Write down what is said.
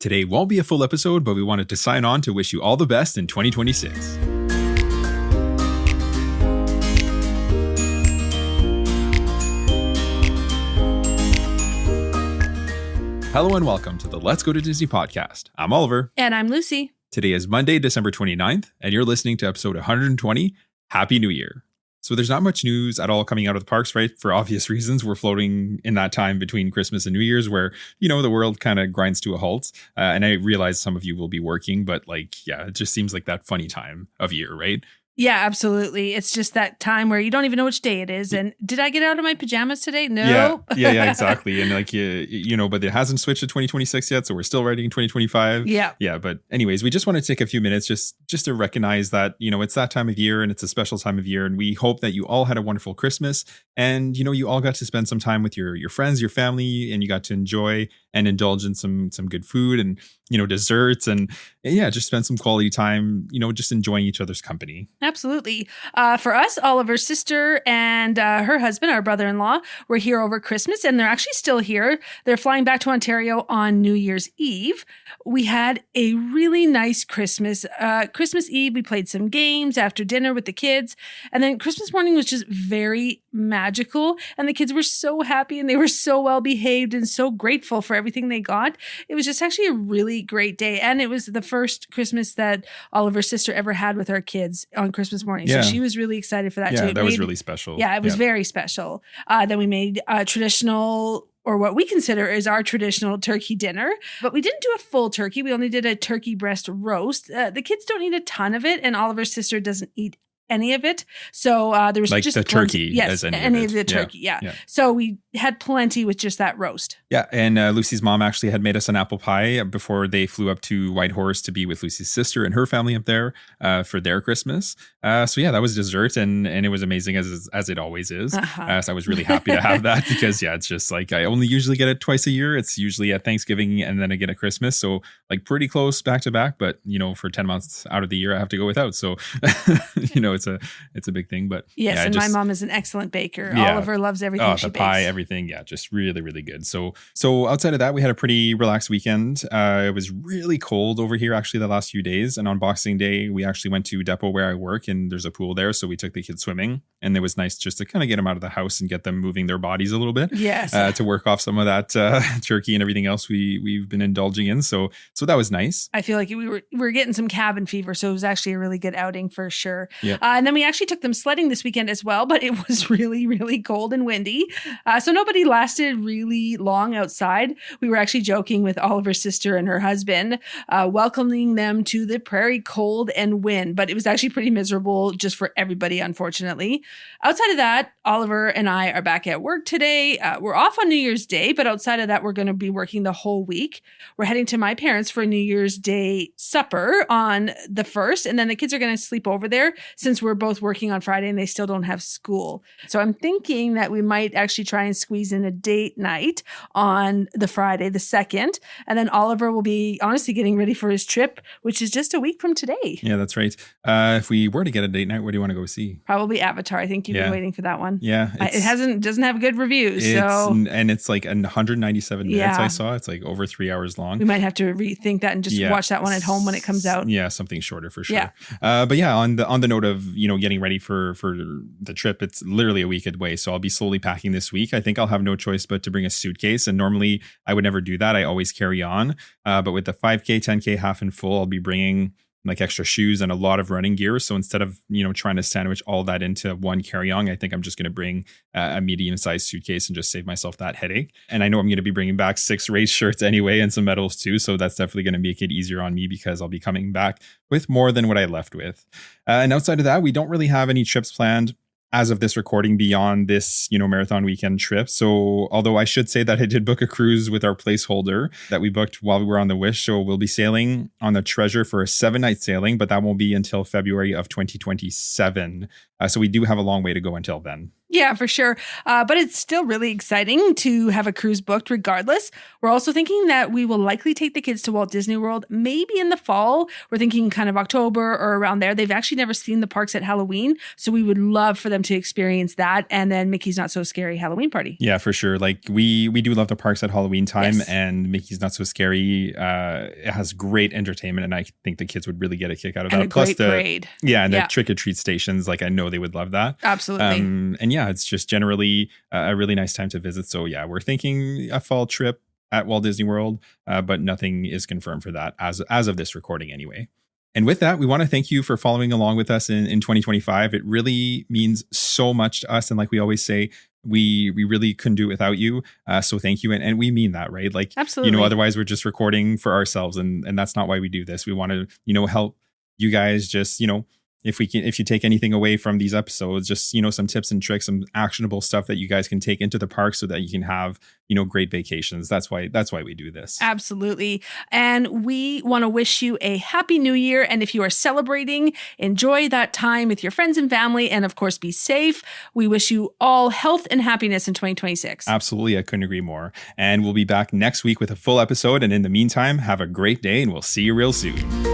Today won't be a full episode, but we wanted to sign on to wish you all the best in 2026. Hello and welcome to the Let's Go to Disney podcast. I'm Oliver. And I'm Lucy. Today is Monday, December 29th, and you're listening to episode 120. Happy New Year. So there's not much news at all coming out of the parks, right? For obvious reasons. We're floating in that time between Christmas and New Year's where, the world kind of grinds to a halt. And I realize some of you will be working, but it just seems like that funny time of year, right? Yeah, absolutely. It's just that time where you don't even know which day it is. And did I get out of my pajamas today? No. Yeah, exactly. And but it hasn't switched to 2026 yet. So we're still writing 2025. Yeah. Yeah. But anyways, we just want to take a few minutes just to recognize that, it's that time of year and it's a special time of year. And we hope that you all had a wonderful Christmas and, you all got to spend some time with your friends, your family, and you got to enjoy and indulge in some good food and, desserts and just spend some quality time, just enjoying each other's company. Absolutely. For us, Oliver's sister and her husband, our brother-in-law, were here over Christmas, and they're actually still here. They're flying back to Ontario on New Year's Eve. We had a really nice Christmas. Christmas Eve, we played some games after dinner with the kids, and then Christmas morning was just very magical, and the kids were so happy, and they were so well behaved and so grateful for everything they got. It was just actually a really great day, and it was the first Christmas that Oliver's sister ever had with our kids on Christmas morning. Yeah. So she was really excited for that too. That was really special. Yeah, it was very special. Then we made traditional, or what we consider is our traditional turkey dinner, but we didn't do a full turkey. We only did a turkey breast roast. The kids don't eat a ton of it, and Oliver's sister doesn't eat any of it. So there was just the turkey. Yes, any of the turkey. Yeah. So we had plenty with just that roast. Yeah. And Lucy's mom actually had made us an apple pie before they flew up to Whitehorse to be with Lucy's sister and her family up there for their Christmas. So that was dessert and it was amazing as it always is. Uh-huh. So I was really happy to have that because it's just I only usually get it twice a year. It's usually at Thanksgiving and then again at Christmas. So pretty close back to back, but for 10 months out of the year, I have to go without. So, it's a big thing, but yes. My mom is an excellent baker. Yeah. Oliver loves everything she bakes. Pie, everything. Yeah. Just really, really good. So outside of that, we had a pretty relaxed weekend. It was really cold over here actually the last few days. And on Boxing Day, we actually went to Depot where I work and there's a pool there. So we took the kids swimming and it was nice just to kind of get them out of the house and get them moving their bodies a little bit. Yes. To work off some of that turkey and everything else we've been indulging in. So that was nice. I feel like we were getting some cabin fever. So it was actually a really good outing for sure. Yeah. And then we actually took them sledding this weekend as well, but it was really, really cold and windy. So nobody lasted really long outside. We were actually joking with Oliver's sister and her husband, welcoming them to the prairie cold and wind, but it was actually pretty miserable just for everybody, unfortunately. Outside of that, Oliver and I are back at work today. We're off on New Year's Day, but outside of that, we're going to be working the whole week. We're heading to my parents for New Year's Day supper on the 1st, and then the kids are going to sleep over there since we're both working on Friday and they still don't have school. So I'm thinking that we might actually try and squeeze in a date night on the Friday, the 2nd. And then Oliver will be honestly getting ready for his trip, which is just a week from today. Yeah, that's right. If we were to get a date night, where do you want to go see? Probably Avatar. I think you've been waiting for that one. Yeah. It doesn't have good reviews. And it's 197 minutes I saw. It's over 3 hours long. We might have to rethink that and just watch that one at home when it comes out. Yeah, something shorter for sure. Yeah. But on the note of, getting ready for the trip, it's literally a week away. So I'll be slowly packing this week. I think I'll have no choice but to bring a suitcase. And normally I would never do that. I always carry on. But with the 5K, 10K, half and full, I'll be bringing extra shoes and a lot of running gear. So instead of, trying to sandwich all that into one carry-on, I think I'm just going to bring a medium-sized suitcase and just save myself that headache. And I know I'm going to be bringing back 6 race shirts anyway and some medals too. So that's definitely going to make it easier on me because I'll be coming back with more than what I left with. And outside of that, we don't really have any trips planned as of this recording beyond this, marathon weekend trip. So although I should say that I did book a cruise with our placeholder that we booked while we were on the Wish. So we'll be sailing on the Treasure for a 7-night sailing, but that won't be until February of 2027. So we do have a long way to go until then. Yeah, for sure. But it's still really exciting to have a cruise booked regardless. We're also thinking that we will likely take the kids to Walt Disney World maybe in the fall. We're thinking kind of October or around there. They've actually never seen the parks at Halloween. So we would love for them to experience that. And then Mickey's Not So Scary Halloween Party. Yeah, for sure. Like we do love the parks at Halloween time, Yes. and Mickey's Not So Scary. It has great entertainment, and I think the kids would really get a kick out of And that. a Plus great parade. yeah, and Yeah. the trick or treat stations. Like I know they would love that. Absolutely. And yeah, it's just generally a really nice time to visit. So yeah, we're thinking a fall trip at Walt Disney World, but nothing is confirmed for that as of this recording anyway. And with that, we want to thank you for following along with us in 2025. It really means so much to us. And like we always say, we really couldn't do it without you. So thank you. And we mean that, right? Like, Absolutely. Otherwise we're just recording for ourselves. And that's not why we do this. We want to, help you guys just, if you take anything away from these episodes, just, some tips and tricks, some actionable stuff that you guys can take into the park so that you can have, great vacations. That's why we do this. Absolutely. And we want to wish you a happy new year. And if you are celebrating, enjoy that time with your friends and family. And of course, be safe. We wish you all health and happiness in 2026. Absolutely. I couldn't agree more. And we'll be back next week with a full episode. And in the meantime, have a great day and we'll see you real soon.